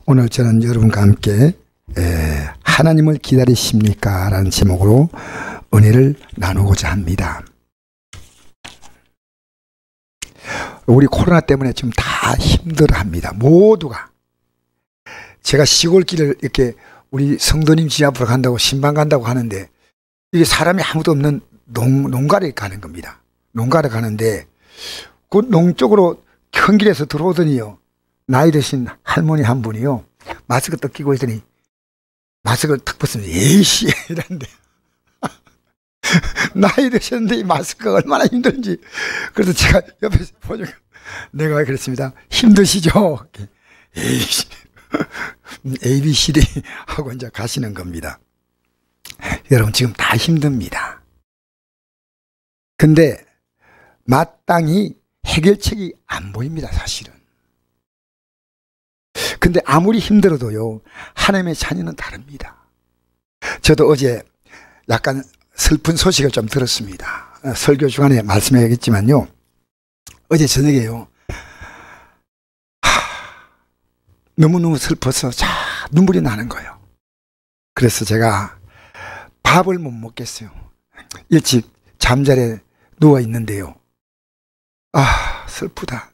오늘 저는 여러분과 함께 하나님을 기다리십니까? 라는 제목으로 은혜를 나누고자 합니다. 우리 코로나 때문에 지금 다 힘들어합니다. 모두가. 제가 시골길을 이렇게 우리 성도님 집 앞으로 간다고 신방 간다고 하는데 이게 사람이 아무도 없는 농가를 가는 겁니다. 농가를 가는데 그 농 쪽으로 큰 길에서 들어오더니요, 나이 드신 할머니 한 분이요, 마스크 딱 끼고 있더니 마스크를 탁 벗으면서 에이씨 이랬는데 나이 드셨는데 이 마스크가 얼마나 힘든지. 그래서 제가 옆에서 보니까 내가 그랬습니다. 힘드시죠? 에이씨 ABCD 하고 이제 가시는 겁니다. 여러분 지금 다 힘듭니다. 근데 마땅히 해결책이 안 보입니다, 사실은. 근데 아무리 힘들어도요, 하나님의 자녀는 다릅니다. 저도 어제 약간 슬픈 소식을 좀 들었습니다. 설교 중간에 말씀해야겠지만요, 어제 저녁에요, 너무너무 슬퍼서 눈물이 나는 거예요. 그래서 제가 밥을 못 먹겠어요. 일찍 잠자리에 누워 있는데요, 슬프다.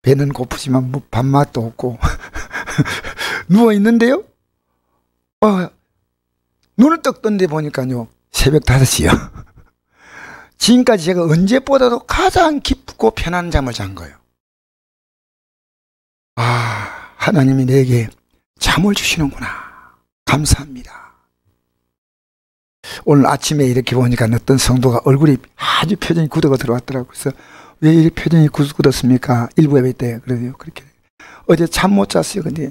배는 고프지만 뭐 밥맛도 없고 누워 있는데요, 눈을 떡 떴는데 보니까요, 새벽 5시요. 지금까지 제가 언제보다도 가장 깊고 편안한 잠을 잔 거예요. 하나님이 내게 잠을 주시는구나. 감사합니다. 오늘 아침에 이렇게 보니까 어떤 성도가 얼굴이 아주 표정이 굳어가 들어왔더라고요. 그래서 왜 이렇게 표정이 굳었습니까? 일부 예배 때. 그래요. 그렇게. 어제 잠 못 잤어요. 근데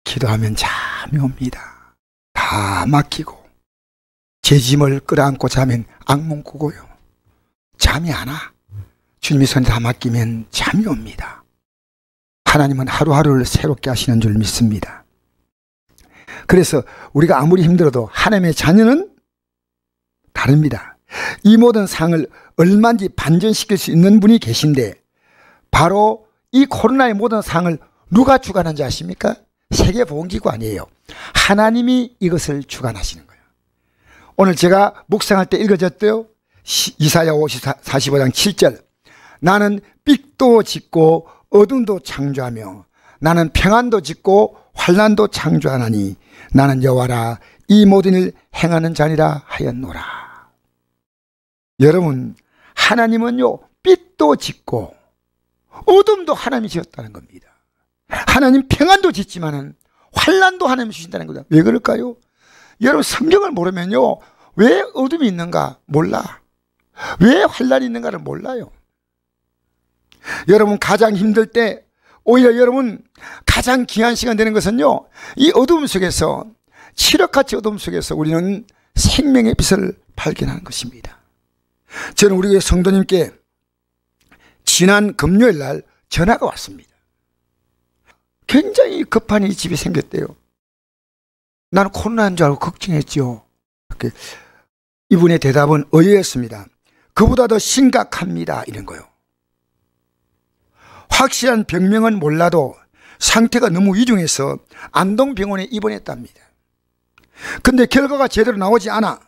기도하면 잠이 옵니다. 다 막히고 제 짐을 끌어안고 자면 악몽 꾸고요, 잠이 안 와. 주님의 손에 다 맡기면 잠이 옵니다. 하나님은 하루하루를 새롭게 하시는 줄 믿습니다. 그래서 우리가 아무리 힘들어도 하나님의 자녀는 다릅니다. 이 모든 상을 얼마든지 반전시킬 수 있는 분이 계신데, 바로 이 코로나의 모든 상을 누가 주관하는지 아십니까? 세계보건기구 아니에요. 하나님이 이것을 주관하시는 거예요. 오늘 제가 묵상할 때 읽어졌대요. 이사야 45장 7절. 나는 삑도 짓고 어둠도 창조하며 나는 평안도 짓고 환난도 창조하나니 나는 여호와라, 이 모든 일 행하는 자니라 하였노라. 여러분, 하나님은요, 빛도 짓고 어둠도 하나님이 지었다는 겁니다. 하나님 평안도 짓지만은 환난도 하나님이 주신다는 거다. 왜 그럴까요? 여러분, 성경을 모르면요, 왜 어둠이 있는가 몰라. 왜 환난이 있는가를 몰라요. 여러분, 가장 힘들 때 오히려 여러분 가장 귀한 시간 되는 것은요, 이 어둠 속에서, 칠흑같이 어둠 속에서 우리는 생명의 빛을 발견하는 것입니다. 저는 우리 성도님께 지난 금요일 날 전화가 왔습니다. 굉장히 급한 이 집이 생겼대요. 나는 코로나인 줄 알고 걱정했죠. 이분의 대답은 의외였습니다. 그보다 더 심각합니다, 이런 거요. 확실한 병명은 몰라도 상태가 너무 위중해서 안동병원에 입원했답니다. 근데 결과가 제대로 나오지 않아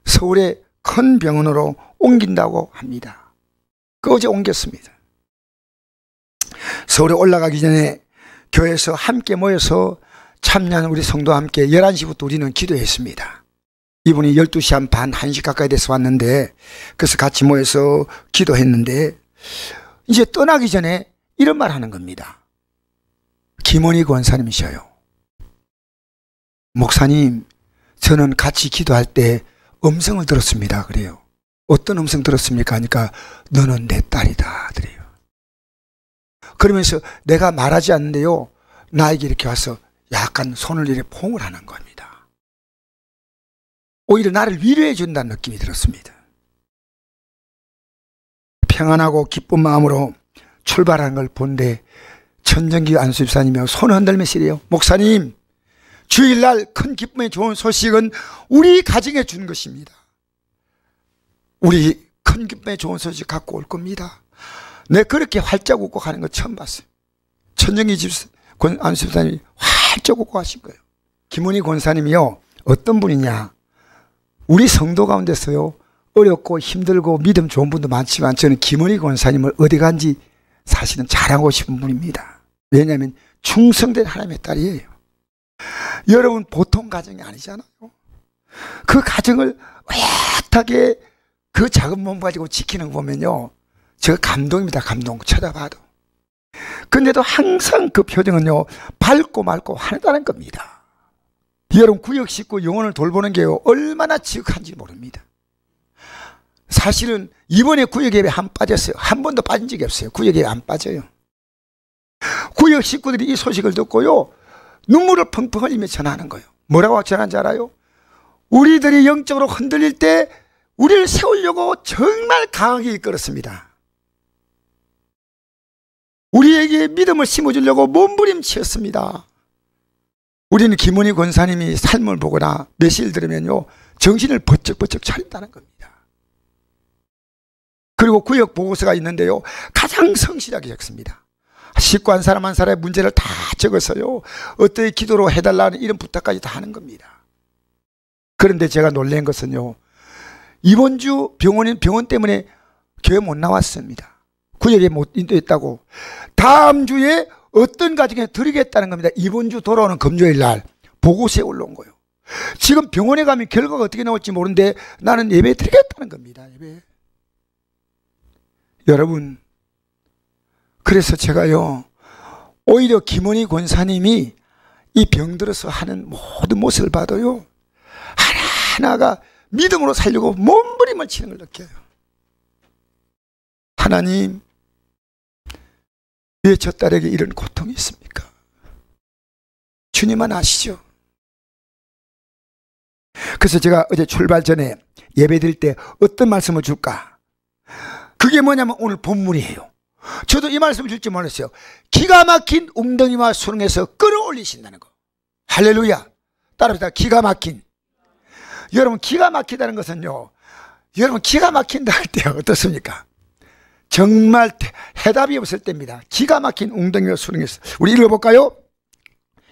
서울의 큰 병원으로 옮긴다고 합니다. 어제 옮겼습니다. 서울에 올라가기 전에 교회에서 함께 모여서 참여하는 우리 성도와 함께 11시부터 우리는 기도했습니다. 이분이 12시 반, 1시 가까이 돼서 왔는데, 그래서 같이 모여서 기도했는데, 이제 떠나기 전에 이런 말 하는 겁니다. 김원희 권사님이셔요. 목사님, 저는 같이 기도할 때 음성을 들었습니다. 그래요. 어떤 음성 들었습니까? 하니까 너는 내 딸이다. 그래요. 그러면서 내가 말하지 않는데요, 나에게 이렇게 와서 약간 손을 이렇게 포옹을 하는 겁니다. 오히려 나를 위로해 준다는 느낌이 들었습니다. 평안하고 기쁜 마음으로 출발하는 걸 본데 천정기 안수집사님이 손을 흔들면서 이래요. 목사님, 주일날 큰 기쁨의 좋은 소식은 우리 가정에 준 것입니다. 우리 큰 기쁨의 좋은 소식 갖고 올 겁니다. 내 그렇게 활짝 웃고 가는 거 처음 봤어요. 천정기 안수사님이 활짝 웃고 하신 거예요. 김은희 권사님이요, 어떤 분이냐, 우리 성도 가운데서요 어렵고 힘들고 믿음 좋은 분도 많지만 저는 김은희 권사님을 어디 간지 사실은 자랑하고 싶은 분입니다. 왜냐하면 충성된 하나님의 딸이에요. 여러분 보통 가정이 아니잖아요. 그 가정을 오랫하게 그 작은 몸 가지고 지키는 거 보면요, 저 감동입니다. 감동. 쳐다봐도. 근데도 항상 그 표정은요 밝고 맑고 하다는 겁니다. 여러분 구역 식구 영혼을 돌보는 게요 얼마나 지극한지 모릅니다. 사실은 이번에 구역 예배 안 빠졌어요. 한 번도 빠진 적이 없어요. 구역 예배 안 빠져요. 구역 식구들이 이 소식을 듣고요 눈물을 펑펑 흘리며 전하는 거예요. 뭐라고 전하는지 알아요? 우리들이 영적으로 흔들릴 때 우리를 세우려고 정말 강하게 이끌었습니다. 우리에게 믿음을 심어주려고 몸부림치었습니다. 우리는 김은희 권사님이 삶을 보거나 메시지를 들으면요 정신을 번쩍번쩍 차린다는 겁니다. 그리고 구역 보고서가 있는데요 가장 성실하게 적습니다. 식구 한 사람 한 사람의 문제를 다 적어서요 어떻게 기도로 해달라는 이런 부탁까지 다 하는 겁니다. 그런데 제가 놀란 것은요 이번 주 병원 때문에 교회 못 나왔습니다. 구역에 못 인도했다고 다음 주에 어떤 가정에 드리겠다는 겁니다. 이번 주 돌아오는 금요일 날 보고서에 올라온 거예요. 지금 병원에 가면 결과가 어떻게 나올지 모르는데 나는 예배 드리겠다는 겁니다. 예배. 여러분, 그래서 제가요 오히려 김은희 권사님이 이 병들어서 하는 모든 모습을 봐도요 하나하나가 믿음으로 살려고 몸부림을 치는 걸 느껴요. 하나님, 왜 저 딸에게 이런 고통이 있습니까? 주님만 아시죠? 그래서 제가 어제 출발 전에 예배 드릴 때 어떤 말씀을 줄까? 그게 뭐냐면 오늘 본문이에요. 저도 이 말씀을 줄지 몰랐어요. 기가 막힌 웅덩이와 수렁에서 끌어올리신다는 거. 할렐루야. 따라합시다. 기가 막힌. 여러분 기가 막히다는 것은요 여러분 기가 막힌다 할 때 어떻습니까? 정말 해답이 없을 때입니다. 기가 막힌 웅덩이와 수렁에서. 우리 읽어볼까요?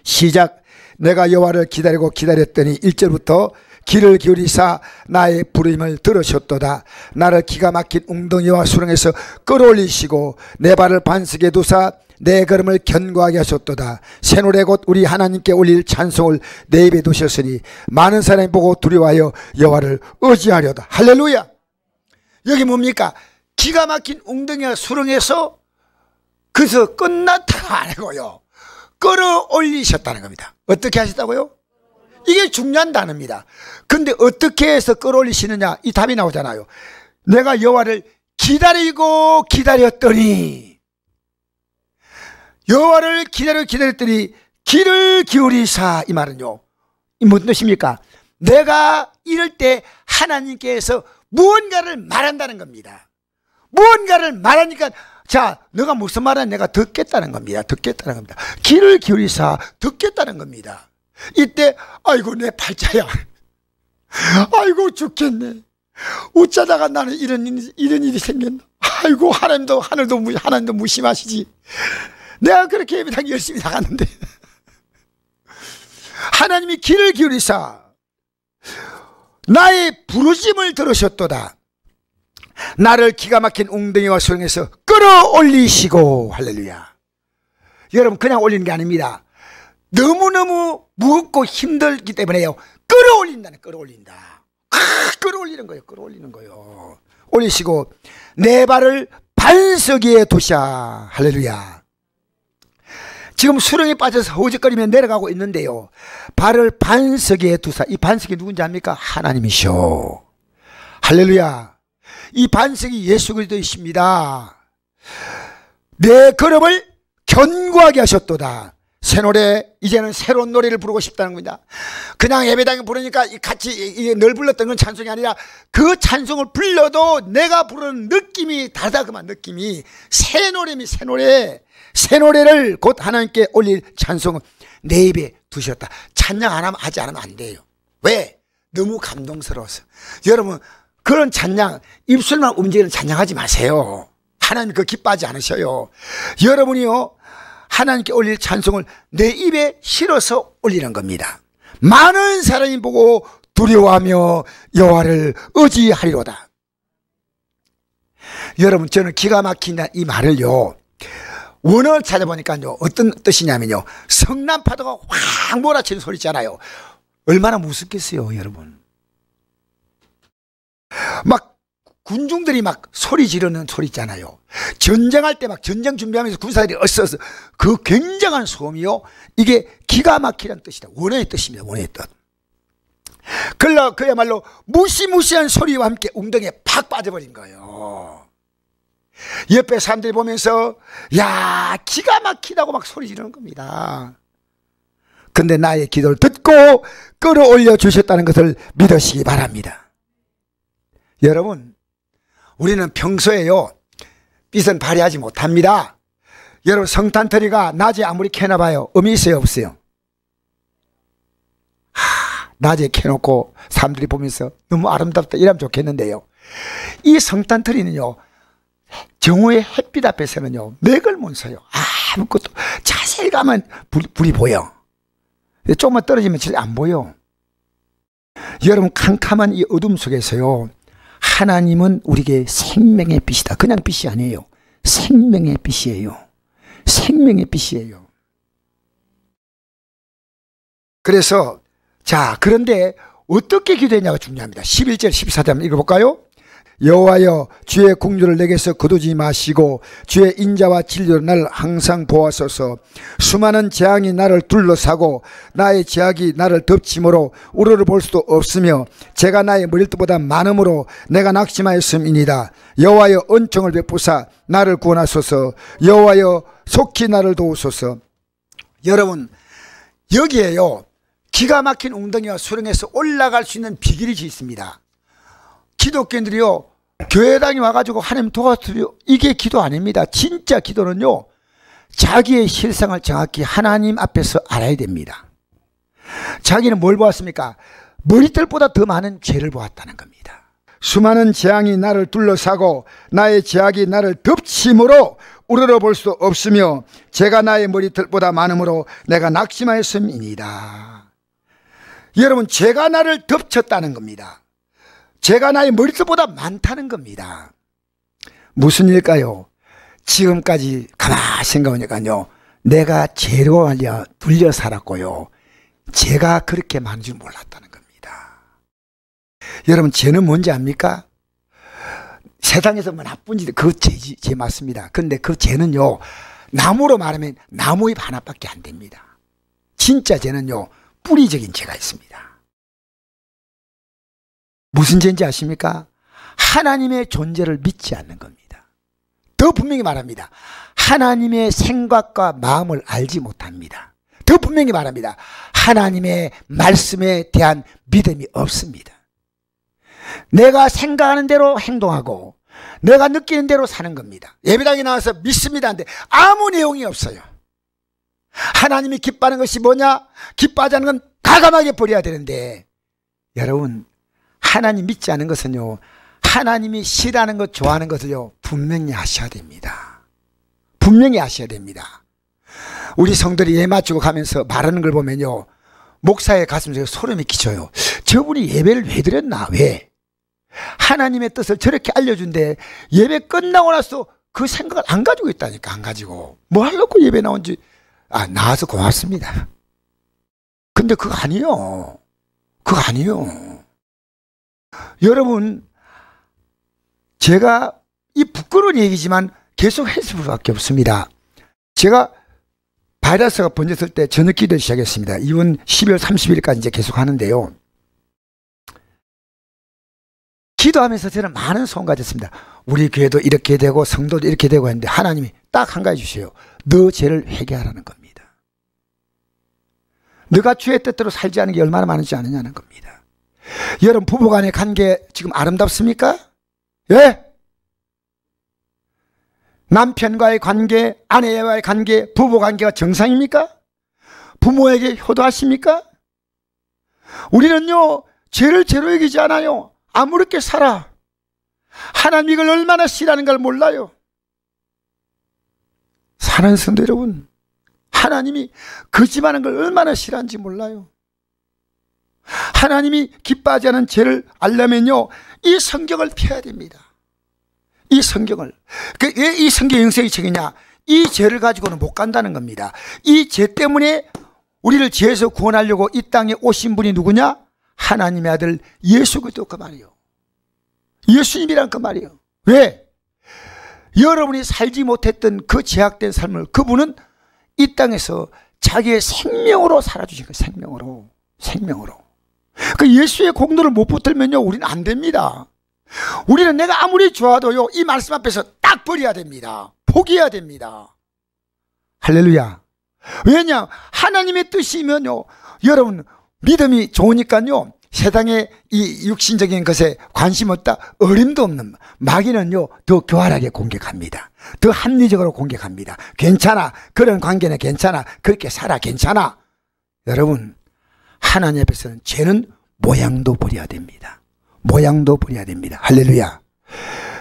시작. 내가 여호와를 기다리고 기다렸더니 1절부터 귀를 기울이사 나의 부르심을 들으셨도다. 나를 기가 막힌 웅덩이와 수렁에서 끌어올리시고 내 발을 반석에 두사 내 걸음을 견고하게 하셨도다. 새 노래 곧 우리 하나님께 올릴 찬송을 내 입에 두셨으니 많은 사람이 보고 두려워하여 여호와를 의지하려다. 할렐루야. 여기 뭡니까? 기가 막힌 웅덩이와 수렁에서 그래서 끝났다가 아니고요 끌어올리셨다는 겁니다. 어떻게 하셨다고요? 이게 중요한 단어입니다. 근데 어떻게 해서 끌어올리시느냐 이 답이 나오잖아요. 내가 여호와를 기다리고 기다렸더니 여호와를 기다렸더니 귀를 기울이사. 이 말은요 이 무슨 뜻입니까? 내가 이럴 때 하나님께서 무언가를 말한다는 겁니다. 무언가를 말하니까 자 너가 무슨 말하는 내가 듣겠다는 겁니다. 듣겠다는 겁니다. 귀를 기울이사 듣겠다는 겁니다. 이때 아이고 내 팔자야, 아이고 죽겠네, 어쩌다가 나는 이런 일이 생겼나, 아이고 하나님도 무심하시지, 내가 그렇게 예배당 열심히 나갔는데 하나님이 귀를 기울이사 나의 부르심을 들으셨도다. 나를 기가 막힌 웅덩이와 수렁에서 끌어올리시고. 할렐루야. 여러분 그냥 올리는 게 아닙니다. 너무너무 무겁고 힘들기 때문에요 끌어올린다네. 끌어올린다. 끌어올리는 거예요. 끌어올리는 거예요. 올리시고 내 발을 반석 위에 두샤. 할렐루야. 지금 수렁에 빠져서 허우적거리며 내려가고 있는데요 발을 반석 위에 두사. 이 반석이 누군지 압니까? 하나님이시오. 할렐루야. 이 반석이 예수 그리스도이십니다. 내 걸음을 견고하게 하셨도다. 새 노래, 이제는 새로운 노래를 부르고 싶다는 겁니다. 그냥 예배당에 부르니까 같이 늘 불렀던 건 찬송이 아니라 그 찬송을 불러도 내가 부르는 느낌이 다르다. 그만 느낌이 새 노래미 새 노래. 새 노래를 곧 하나님께 올릴 찬송은 내 입에 두셨다. 찬양 안 하면 하지 않으면 안 돼요. 왜? 너무 감동스러워서. 여러분 그런 찬양 입술만 움직이는 찬양하지 마세요. 하나님 그거 기뻐하지 않으셔요. 여러분이요 하나님께 올릴 찬송을 내 입에 실어서 올리는 겁니다. 많은 사람이 보고 두려워하며 여호와를 의지하리로다. 여러분, 저는 기가 막힌 이 말을요, 원어를 찾아보니까요, 어떤 뜻이냐면요, 성난파도가 확 몰아치는 소리 있잖아요. 얼마나 무섭겠어요, 여러분. 막 군중들이 막 소리 지르는 소리 있잖아요. 전쟁할 때 막 전쟁 준비하면서 군사들이 어서서 그 굉장한 소음이요, 이게 기가 막히는 뜻이다. 원어의 뜻입니다. 원어의 뜻. 그야말로 무시무시한 소리와 함께 웅덩이에 팍 빠져버린 거예요. 옆에 사람들이 보면서 야, 기가 막히다고 막 소리 지르는 겁니다. 근데 나의 기도를 듣고 끌어올려 주셨다는 것을 믿으시기 바랍니다. 여러분, 우리는 평소에요, 빛은 발휘하지 못합니다. 여러분, 성탄트리가 낮에 아무리 켜놔봐요, 의미 있어요, 없어요? 낮에 켜놓고 사람들이 보면서 너무 아름답다 이러면 좋겠는데요, 이 성탄트리는요, 정오의 햇빛 앞에서는요, 맥을 못 서요. 아무것도. 자세히 가면 불이 보여. 조금만 떨어지면 잘 안 보여. 여러분, 캄캄한 이 어둠 속에서요, 하나님은 우리에게 생명의 빛이다. 그냥 빛이 아니에요. 생명의 빛이에요. 생명의 빛이에요. 그래서 자, 그런데 어떻게 기도했냐가 중요합니다. 11절 14절 읽어볼까요? 여호와여, 주의 공주를 내게서 거두지 마시고 주의 인자와 진리로 나를 항상 보아소서. 수많은 재앙이 나를 둘러싸고 나의 제약이 나를 덮침으로 우러러 볼 수도 없으며 제가 나의 머리털보다 많음으로 내가 낙심하였음이니이다. 여호와여, 은총을 베푸사 나를 구원하소서. 여호와여, 속히 나를 도우소서. 여러분, 여기에요, 기가 막힌 웅덩이와 수렁에서 올라갈 수 있는 비결이 있습니다. 기독교인들이요, 교회당에 와가지고 하나님 도와주세요, 이게 기도 아닙니다. 진짜 기도는요, 자기의 실상을 정확히 하나님 앞에서 알아야 됩니다. 자기는 뭘 보았습니까? 머리털보다 더 많은 죄를 보았다는 겁니다. 수많은 재앙이 나를 둘러싸고 나의 제약이 나를 덮침으로 우러러 볼 수도 없으며 제가 나의 머리털보다 많음으로 내가 낙심하였음이니이다. 여러분, 죄가 나를 덮쳤다는 겁니다. 제가 나의 머리털보다 많다는 겁니다. 무슨 일일까요? 지금까지 가만히 생각해보니까요, 내가 죄로 눌려 살았고요, 죄가 그렇게 많은 줄 몰랐다는 겁니다. 여러분, 죄는 뭔지 압니까? 세상에서 뭐 나쁜 짓, 그거 죄 맞습니다. 근데 그 죄는요, 나무로 말하면 나무잎 하나밖에 안 됩니다. 진짜 죄는요, 뿌리적인 죄가 있습니다. 무슨 죄인지 아십니까? 하나님의 존재를 믿지 않는 겁니다. 더 분명히 말합니다. 하나님의 생각과 마음을 알지 못합니다. 더 분명히 말합니다. 하나님의 말씀에 대한 믿음이 없습니다. 내가 생각하는 대로 행동하고 내가 느끼는 대로 사는 겁니다. 예배당에 나와서 믿습니다 하는데 아무 내용이 없어요. 하나님이 기뻐하는 것이 뭐냐? 기뻐하지 않는 건 과감하게 버려야 되는데, 여러분, 하나님 믿지 않은 것은요, 하나님이 싫어하는 것, 좋아하는 것을요, 분명히 하셔야 됩니다. 분명히 하셔야 됩니다. 우리 성들이 예배 마치고 가면서 말하는 걸 보면요, 목사의 가슴속에 소름이 끼쳐요. 저분이 예배를 왜 드렸나? 왜? 하나님의 뜻을 저렇게 알려준데 예배 끝나고 나서 그 생각을 안 가지고 있다니까. 안 가지고 뭐 하려고 예배 나온지. 나와서 고맙습니다. 근데 그거 아니에요. 그거 아니에요. 여러분, 제가 이 부끄러운 얘기지만 계속 했을 수밖에 없습니다. 제가 바이러스가 번졌을 때 저녁 기도를 시작했습니다. 이번 12월 30일까지 이제 계속 하는데요. 기도하면서 저는 많은 소원 가졌습니다. 우리 교회도 이렇게 되고 성도도 이렇게 되고 했는데 하나님이 딱 한 가지 주세요. 너 죄를 회개하라는 겁니다. 너가 주의 뜻대로 살지 않은 게 얼마나 많은지 아느냐는 겁니다. 여러분, 부부간의 관계 지금 아름답습니까? 예? 남편과의 관계, 아내와의 관계, 부부 관계가 정상입니까? 부모에게 효도하십니까? 우리는요, 죄를 죄로 여기지 않아요. 아무렇게 살아. 하나님 이걸 얼마나 싫어하는 걸 몰라요. 사랑하는 성도 여러분, 하나님이 거짓말하는 걸 얼마나 싫어하는지 몰라요. 하나님이 기뻐하지 않은 죄를 알려면요, 이 성경을 펴야 됩니다. 이 성경을. 왜 이 성경 영성의 책이냐? 이 죄를 가지고는 못 간다는 겁니다. 이 죄 때문에 우리를 죄에서 구원하려고 이 땅에 오신 분이 누구냐? 하나님의 아들 예수 그리스도 그 말이요. 예수님이란 그 말이요. 왜? 여러분이 살지 못했던 그 죄악된 삶을 그분은 이 땅에서 자기의 생명으로 살아주신 거예요. 생명으로. 그 예수의 공로를 못 붙들면요, 우리는 안 됩니다. 우리는 내가 아무리 좋아도요, 이 말씀 앞에서 딱 버려야 됩니다. 포기해야 됩니다. 할렐루야. 왜냐? 하나님의 뜻이면요, 여러분 믿음이 좋으니까요, 세상의 이 육신적인 것에 관심 없다, 어림도 없는 마귀는요, 더 교활하게 공격합니다. 더 합리적으로 공격합니다. 괜찮아, 그런 관계는 괜찮아, 그렇게 살아, 괜찮아. 여러분, 하나님 앞에서는 죄는 모양도 버려야 됩니다. 모양도 버려야 됩니다. 할렐루야.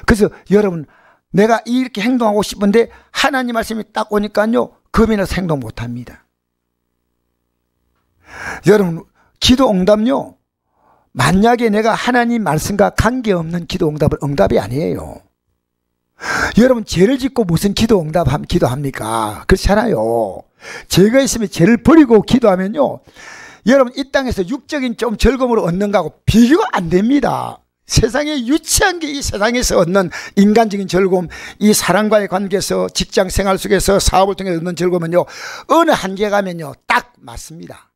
그래서 여러분, 내가 이렇게 행동하고 싶은데 하나님 말씀이 딱 오니까요, 겁이 나서 행동 못합니다. 여러분, 기도 응답요, 만약에 내가 하나님 말씀과 관계없는 기도 응답은 응답이 아니에요. 여러분, 죄를 짓고 무슨 기도합니까? 그렇잖아요. 죄가 있으면 죄를 버리고 기도하면요, 여러분 이 땅에서 육적인 좀 즐거움을 얻는 거하고 비교가 안 됩니다. 세상에 유치한 게 이 세상에서 얻는 인간적인 즐거움, 이 사람과의 관계에서 직장 생활 속에서 사업을 통해 얻는 즐거움은요, 어느 한계 가면요 딱 맞습니다.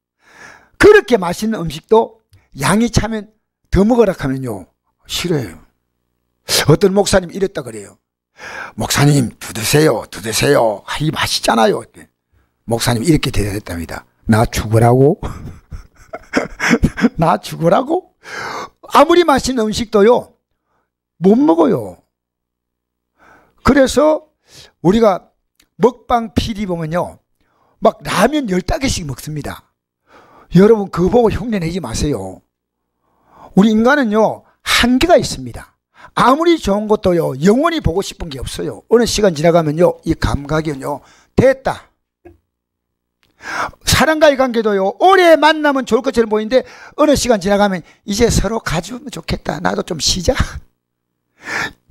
그렇게 맛있는 음식도 양이 차면 더 먹으라 하면요 싫어요. 어떤 목사님 이랬다 그래요. 목사님 더 드세요. 이 맛있잖아요. 목사님 이렇게 대답했답니다. 나 죽으라고? 나 죽으라고? 아무리 맛있는 음식도요 못 먹어요. 그래서 우리가 먹방 PD 보면요 막 라면 15개씩 먹습니다. 여러분 그거 보고 흉내내지 마세요. 우리 인간은요 한계가 있습니다. 아무리 좋은 것도요 영원히 보고 싶은 게 없어요. 어느 시간 지나가면요 이 감각이요 됐다. 사람과의 관계도요 오래 만나면 좋을 것처럼 보이는데 어느 시간 지나가면 이제 서로 가주면 좋겠다, 나도 좀 쉬자.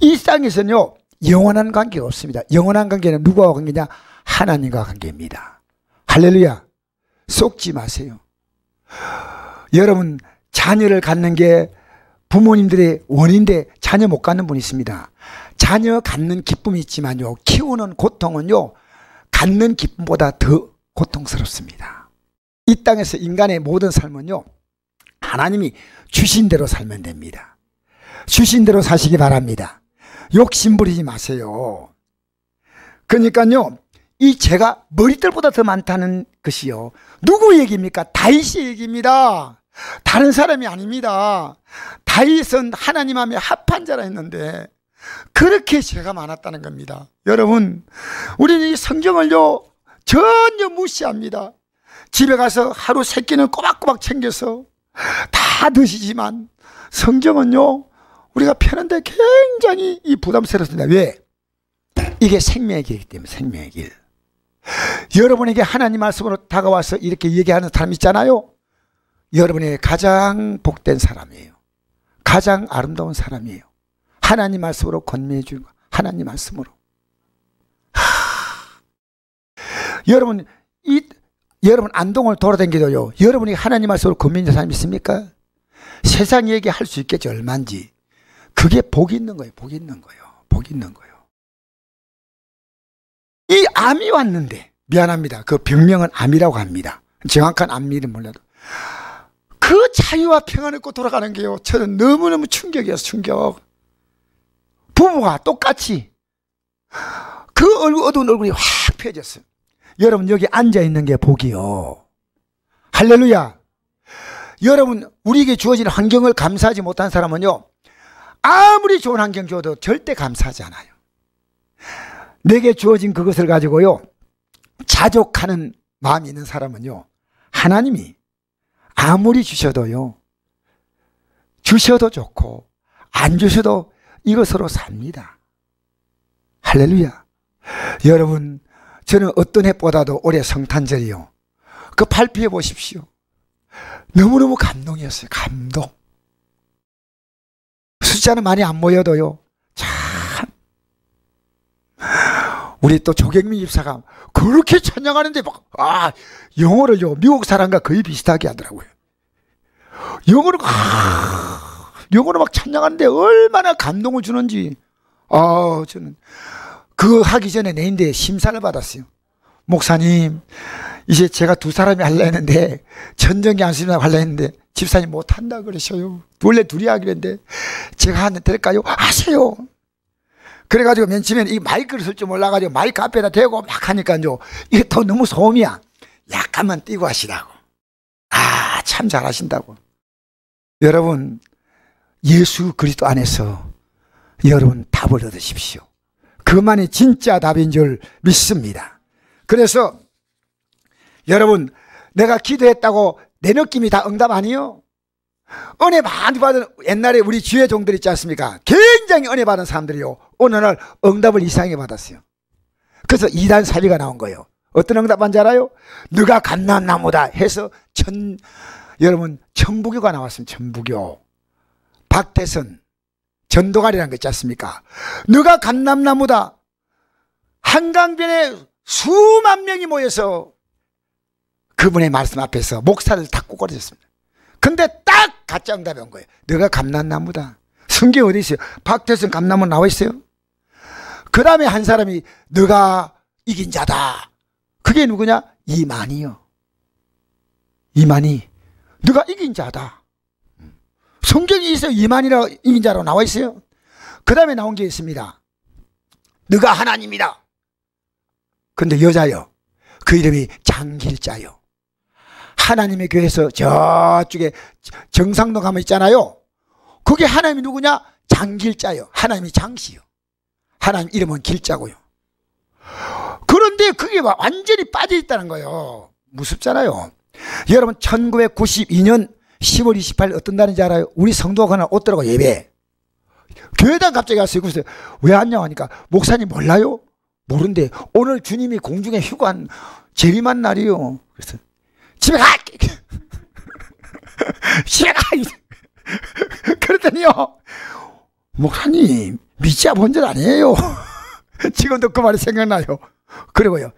이 땅에서는요 영원한 관계가 없습니다. 영원한 관계는 누구와 관계냐? 하나님과 관계입니다. 할렐루야. 속지 마세요. 여러분 자녀를 갖는 게 부모님들의 원인데 자녀 못 갖는 분이 있습니다. 자녀 갖는 기쁨이 있지만요 키우는 고통은요 갖는 기쁨보다 더 고통스럽습니다. 이 땅에서 인간의 모든 삶은요 하나님이 주신 대로 살면 됩니다. 주신 대로 사시기 바랍니다. 욕심 부리지 마세요. 그러니까요 이 죄가 머리털보다 더 많다는 것이요 누구 얘기입니까? 다윗의 얘기입니다. 다른 사람이 아닙니다. 다윗은 하나님 앞에 합한 자라 했는데 그렇게 죄가 많았다는 겁니다. 여러분 우리는 이 성경을요 전혀 무시합니다. 집에 가서 하루 3끼는 꼬박꼬박 챙겨서 다 드시지만 성경은요 우리가 펴는데 굉장히 이 부담스럽습니다. 왜? 이게 생명의 길이기 때문에. 생명의 길. 여러분에게 하나님 말씀으로 다가와서 이렇게 얘기하는 사람 있잖아요. 여러분에게 가장 복된 사람이에요. 가장 아름다운 사람이에요. 하나님 말씀으로 건면해 주는 거. 하나님 말씀으로. 여러분 여러분 안동을 돌아다니도요 여러분이 하나님 말씀으로 건면한 사람 있습니까? 세상 얘기할 수 있겠죠. 얼마인지. 그게 복이 있는 거예요. 복이 있는 거예요. 복이 있는 거예요. 이 암이 왔는데 미안합니다. 그 병명은 암이라고 합니다. 정확한 암이름 몰라도 그 자유와 평안을 얻고 돌아가는 게요 저는 너무너무 충격이었어요. 충격. 부부가 똑같이 그 어두운 얼굴이 확 펴졌어요. 여러분 여기 앉아있는 게 복이요. 할렐루야. 여러분 우리에게 주어진 환경을 감사하지 못한 사람은요 아무리 좋은 환경 줘도 절대 감사하지 않아요. 내게 주어진 그것을 가지고요 자족하는 마음이 있는 사람은요 하나님이 아무리 주셔도요 주셔도 좋고 안 주셔도 이것으로 삽니다. 할렐루야. 여러분 저는 어떤 해보다도 올해 성탄절이요. 그 발표해 보십시오. 너무너무 감동이었어요. 감동. 숫자는 많이 안 모여도요. 참. 우리 또 조경민 집사가 그렇게 찬양하는데 막, 영어를요. 미국 사람과 거의 비슷하게 하더라고요. 영어로 막 찬양하는데 얼마나 감동을 주는지. 저는 그거 하기 전에 내인데 심사를 받았어요. 목사님, 이제 제가 두 사람이 하려 했는데 전정기 안수님하고 하려 했는데 집사님 못한다 그러셔요. 원래 둘이 하기로 했는데 제가 하면 될까요? 하세요. 그래가지고 맨 처음에는 이 마이크를 쓸 줄 몰라가지고 마이크 앞에다 대고 막 하니까요, 이게 더 너무 소음이야. 약간만 띄고 하시라고. 참 잘하신다고. 여러분, 예수 그리스도 안에서 여러분 답을 얻으십시오. 그것만이 진짜 답인 줄 믿습니다. 그래서 여러분, 내가 기도했다고 내 느낌이 다 응답 아니요? 은혜 많이 받은 옛날에 우리 주의 종들 있지 않습니까? 굉장히 은혜 받은 사람들이요, 어느 날 응답을 이상하게 받았어요. 그래서 2단 사비가 나온 거예요. 어떤 응답 받는지 알아요? 너가 감람나무다 해서 여러분 천부교가 나왔습니다. 천부교. 박태선 전도관이라는 거 있지 않습니까? 너가 감람나무다. 한강변에 수만 명이 모여서 그분의 말씀 앞에서 목사를 다 꼬꾸라졌습니다. 근데 딱 가짜 응답이 온 거예요. 너가 감람나무다. 성경 어디 있어요? 박태선 감람나무 나와 있어요? 그 다음에 한 사람이 너가 이긴 자다. 그게 누구냐? 이만희요. 이만희. 너가 이긴 자다. 성경이 있어요. 이만희라고 이긴 자로 나와 있어요. 그 다음에 나온 게 있습니다. 너가 하나님이다. 근데 여자요. 그 이름이 장길자요. 하나님의 교회에서 저쪽에 정상도 가면 있잖아요. 그게 하나님이 누구냐? 장길자요. 하나님이 장씨요. 하나님 이름은 길자고요. 그런데 그게 완전히 빠져 있다는 거예요. 무섭잖아요. 여러분, 1992년 10월 28일 어떤 날인지 알아요? 우리 성도가 그날 옷더라고 예배. 교회당 갑자기 왔어요. 그래서 왜 왔냐고 하니까 목사님 몰라요? 모른대. 오늘 주님이 공중에 휴관 재림한 날이요. 그래서 집에 가! 집에 가! 그랬더니요, 목사님 믿지 본 줄 아니에요. 지금도 그 말이 생각나요. 그리고요,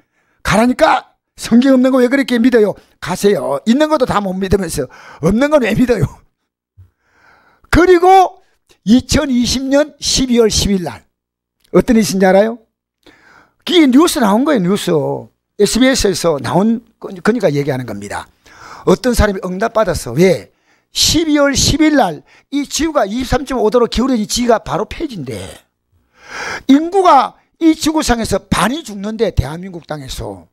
가라니까 성경 없는 거 왜 그렇게 믿어요? 가세요. 있는 것도 다 못 믿으면서 없는 건 왜 믿어요? 그리고 2020년 12월 10일 날 어떤 일인지 알아요? 그게 뉴스 나온 거예요. 뉴스. SBS에서 나온 거니까 얘기하는 겁니다. 어떤 사람이 응답받았어. 왜? 12월 10일 날 이 지구가 23.5도로 기울어진 지구가 바로 폐지인데, 인구가 이 지구상에서 반이 죽는데, 대한민국 땅에서.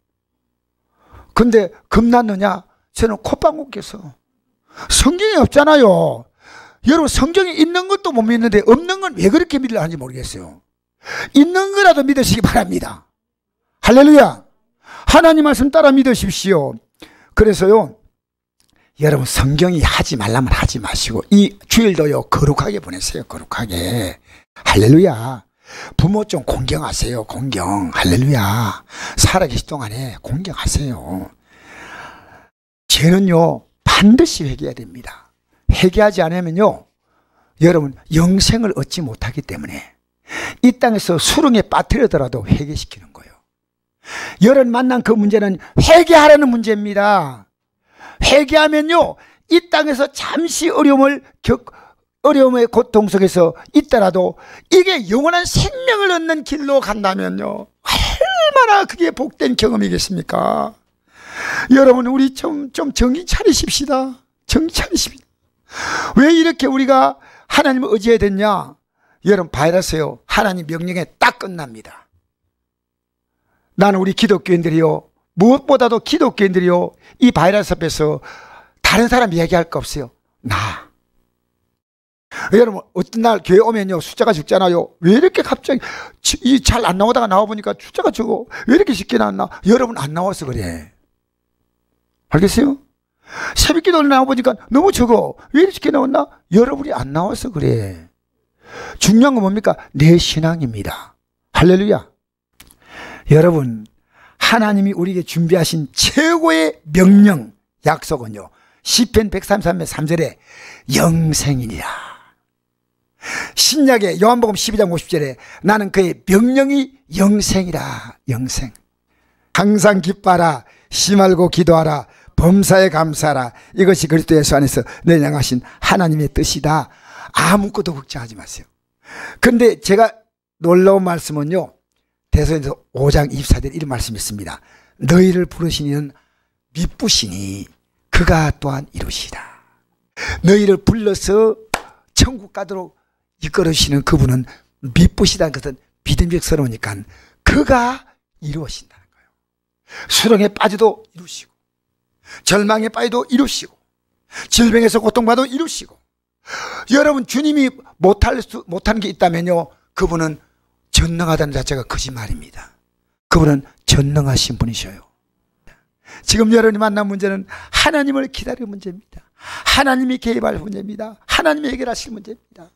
근데 겁났느냐? 저는 콧방귀 껴서. 성경이 없잖아요. 여러분, 성경이 있는 것도 못 믿는데 없는 건 왜 그렇게 믿으려는지 모르겠어요. 있는 거라도 믿으시기 바랍니다. 할렐루야. 하나님 말씀 따라 믿으십시오. 그래서요, 여러분, 성경이 하지 말라면 하지 마시고 이 주일도요 거룩하게 보내세요. 거룩하게. 할렐루야. 부모 좀 공경하세요. 공경. 할렐루야. 살아계실 동안에 공경하세요. 죄는요 반드시 회개해야 됩니다. 회개하지 않으면요, 여러분 영생을 얻지 못하기 때문에 이 땅에서 수렁에 빠뜨리더라도 회개시키는 거예요. 여러분 만난 그 문제는 회개하라는 문제입니다. 회개하면요, 이 땅에서 잠시 어려움의 고통 속에서 있더라도 이게 영원한 생명을 얻는 길로 간다면요, 얼마나 그게 복된 경험이겠습니까? 여러분, 우리 좀 정신 차리십시다. 정신 차리십시다. 왜 이렇게 우리가 하나님을 의지해야 됐냐? 여러분 봐야세요. 하나님 명령에 딱 끝납니다. 나는 우리 기독교인들이요, 무엇보다도 기독교인들이요, 이 바이러스 앞에서 다른 사람 이야기할 거 없어요. 나. 여러분 어떤 날 교회 오면요 숫자가 적잖아요. 왜 이렇게 갑자기 잘 안 나오다가 나와보니까 숫자가 적어. 왜 이렇게 쉽게 나왔나? 여러분 안 나와서 그래. 알겠어요? 새벽기도 나와보니까 너무 적어. 왜 이렇게 쉽게 나왔나? 여러분이 안 나와서 그래. 중요한 건 뭡니까? 내 신앙입니다. 할렐루야. 여러분, 하나님이 우리에게 준비하신 최고의 명령, 약속은요, 시편 133편 3절에 영생이니라. 신약의 요한복음 12장 50절에 나는 그의 명령이 영생이라. 영생. 항상 기뻐하라, 쉬지 말고 기도하라, 범사에 감사하라. 이것이 그리스도 예수 안에서 너희 향하신 하나님의 뜻이다. 아무것도 걱정하지 마세요. 근데 제가 놀라운 말씀은요, 대선에서 5장 24절 이런 말씀이 있습니다. 너희를 부르신 이는 미쁘시니 그가 또한 이루시다. 너희를 불러서 천국 가도록 이끌어주시는 그분은 미쁘시다는 것은 믿음직스러우니까 그가 이루어진다는 거예요. 수렁에 빠져도 이루시고, 절망에 빠져도 이루시고, 질병에서 고통받아도 이루시고. 여러분, 주님이 못하는 게 있다면요, 그분은 전능하다는 자체가 거짓말입니다. 그분은 전능하신 분이셔요. 지금 여러분이 만난 문제는 하나님을 기다리는 문제입니다. 하나님이 개입할 문제입니다. 하나님이 해결하실 문제입니다.